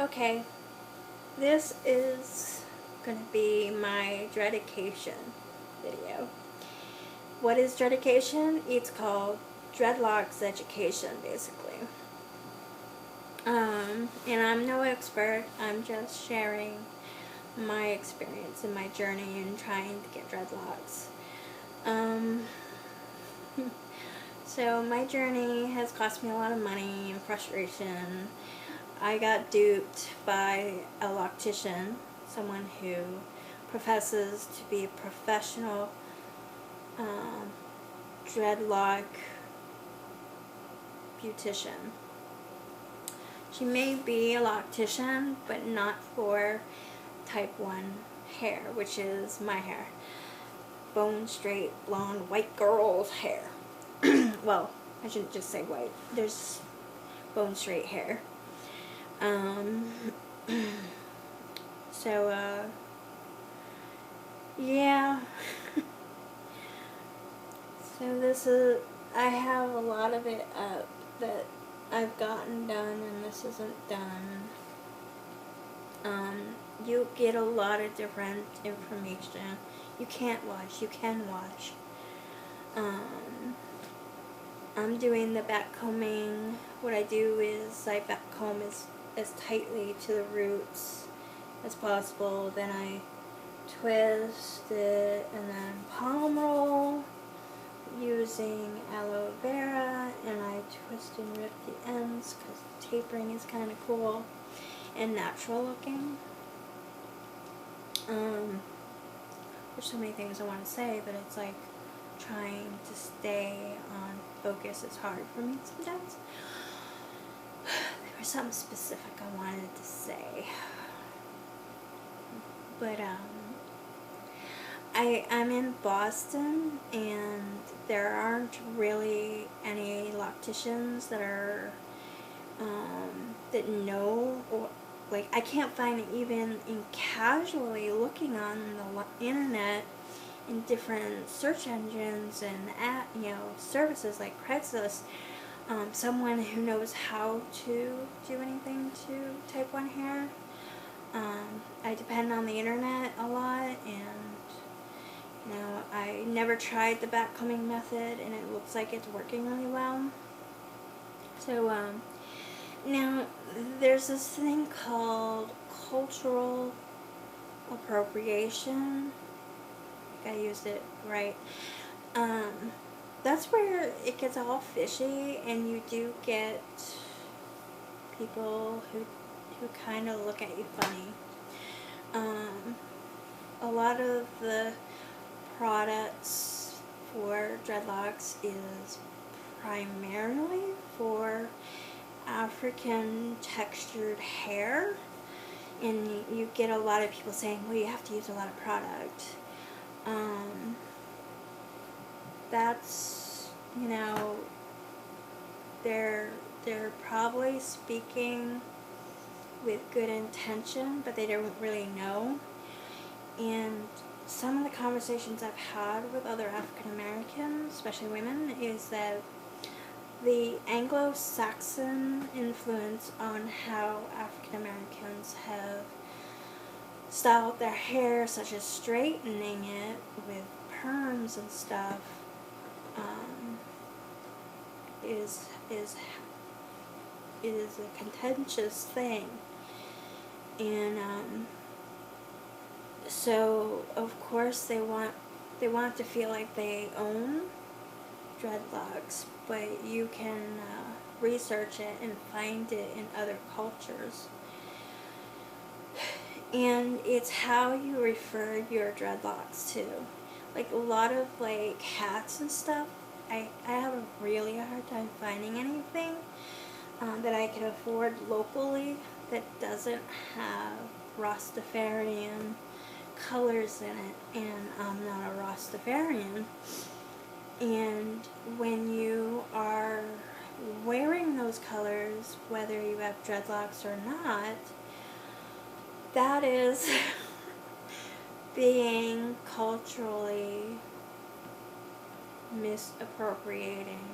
Okay, this is going to be my Dreadication video. What is Dreadication? It's called Dreadlocks education, basically. And I'm no expert. I'm just sharing my experience and my journey in trying to get dreadlocks. So my journey has cost me a lot of money and frustration. I got duped by a loctician, someone who professes to be a professional dreadlock beautician. She may be a loctician, but not for type 1 hair, which is my hair. Bone straight, blonde, white girl's hair. Well, I shouldn't just say white. There's bone straight hair. Yeah. So this is, I have a lot of it up that I've gotten done, and this isn't done. You get a lot of different information. You can't watch, you can watch. I'm doing the back combing. What I do is I back comb as tightly to the roots as possible. Then I twist it and then palm roll using aloe vera, and I twist and rip the ends because the tapering is kind of cool and natural looking. There's so many things I want to say, but it's like trying to stay on focus is hard for me sometimes. There was something specific I wanted to say, but I'm in Boston, and there aren't really any locticians that are that know, or like I can't find it even in casually looking on the internet in different search engines and services like Craigslist, someone who knows how to do anything to type 1 hair. I depend on the internet a lot, and I never tried the back combing method, and it looks like it's working really well. So now there's this thing called cultural appropriation. I used it right. That's where it gets all fishy, and you do get people who kind of look at you funny. A lot of the products for dreadlocks is primarily for African textured hair, and you get a lot of people saying, well, you have to use a lot of product. That's, they're probably speaking with good intention, but they don't really know. And some of the conversations I've had with other African Americans, especially women, is that the Anglo-Saxon influence on how African Americans have styled their hair, such as straightening it with perms and stuff, is a contentious thing. And so of course they want to feel like they own dreadlocks, but you can research it and find it in other cultures. And it's how you refer your dreadlocks to. Like a lot of hats and stuff, I have a really hard time finding anything that I can afford locally that doesn't have Rastafarian colors in it, and I'm not a Rastafarian. And when you are wearing those colors, whether you have dreadlocks or not, that is being culturally misappropriating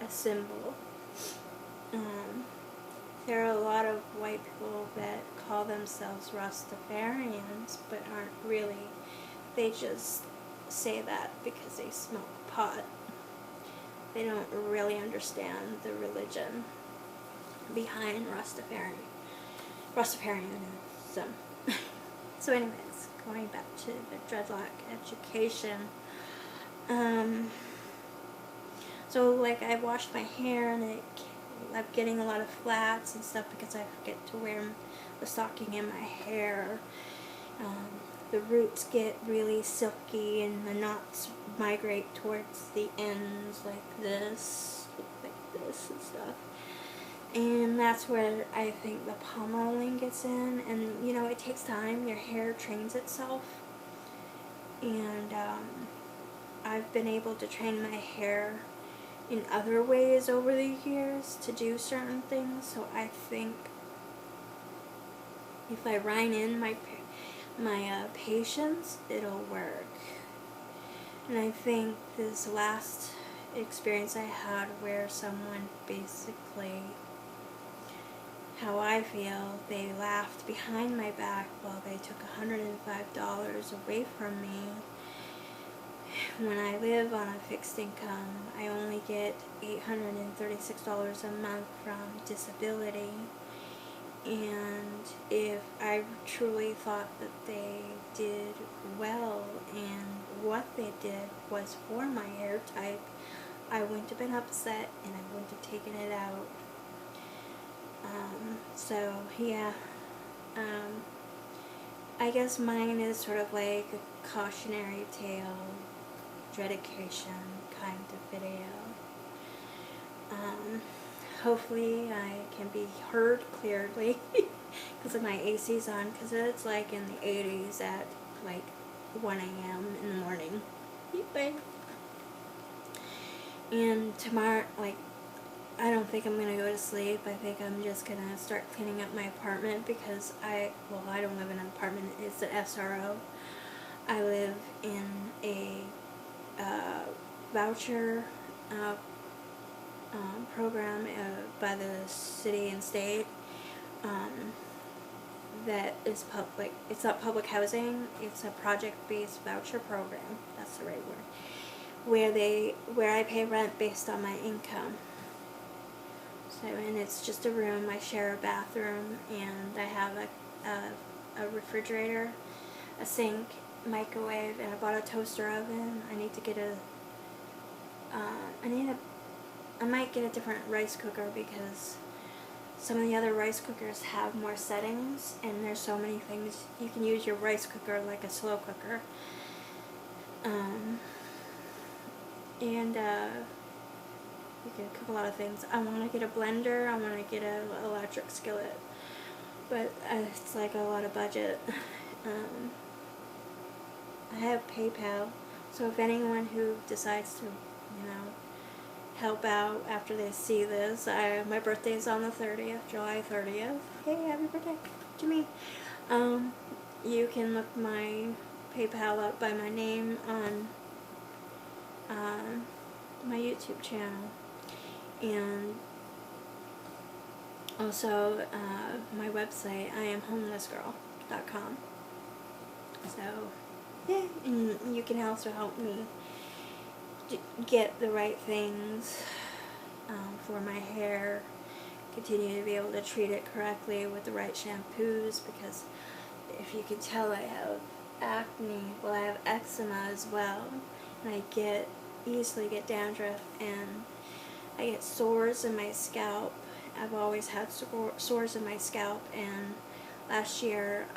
a symbol. there are a lot of white people that call themselves Rastafarians, but aren't really. They just say that because they smoke pot. They don't really understand the religion behind Rastafarianism. So anyways, going back to the dreadlock education. So like I washed my hair and I'm getting a lot of flats and stuff because I forget to wear the stocking in my hair. The roots get really silky and the knots migrate towards the ends like this and stuff. And that's where I think the pommeling gets in. And, you know, it takes time. Your hair trains itself. And I've been able to train my hair in other ways over the years to do certain things. So I think if I rein in my patience, it'll work. And I think this last experience I had where someone basically, how I feel, they laughed behind my back while they took $105 away from me. When I live on a fixed income, I only get $836 a month from disability. And if I truly thought that they did well and what they did was for my hair type, I wouldn't have been upset and I wouldn't have taken it out. So yeah, I guess mine is sort of like a cautionary tale, Dreadication kind of video. Hopefully I can be heard clearly because my AC's on, because it's like in the 80s at like 1 a.m. in the morning. And tomorrow, like, I don't think I'm going to go to sleep. I think I'm just going to start cleaning up my apartment because I don't live in an apartment. It's an SRO. I live in a voucher program by the city and state that is public. It's not public housing. It's a project-based voucher program. That's the right word. Where I pay rent based on my income. So, and it's just a room. I share a bathroom, and I have a refrigerator, a sink, microwave, and I bought a toaster oven. I need to get I might get a different rice cooker because some of the other rice cookers have more settings, and there's so many things. You can use your rice cooker like a slow cooker. And you can cook a lot of things. I want to get a blender. I want to get an electric skillet. But it's like a lot of budget. I have PayPal. So if anyone who decides to, help out after they see this, my birthday is on the 30th, July 30th. Hey, happy birthday to me. You can look my PayPal up by my name on my YouTube channel, and also my website, IamHomelessGirl.com. So yeah, and you can also help me get the right things for my hair, continue to be able to treat it correctly with the right shampoos, because if you can tell, I have acne. Well, I have eczema as well, and I easily get dandruff, and I get sores in my scalp. I've always had sores in my scalp, and last year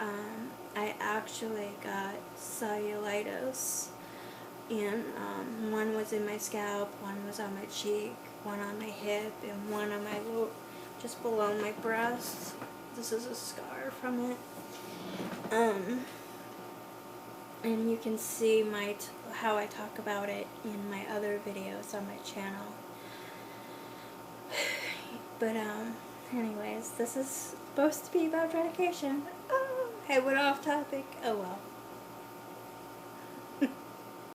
I actually got cellulitis, and one was in my scalp, one was on my cheek, one on my hip, and one on my just below my breast. This is a scar from it. And you can see how I talk about it in my other videos on my channel. But anyways, this is supposed to be about Dreadication. Oh, I went off topic. Oh well.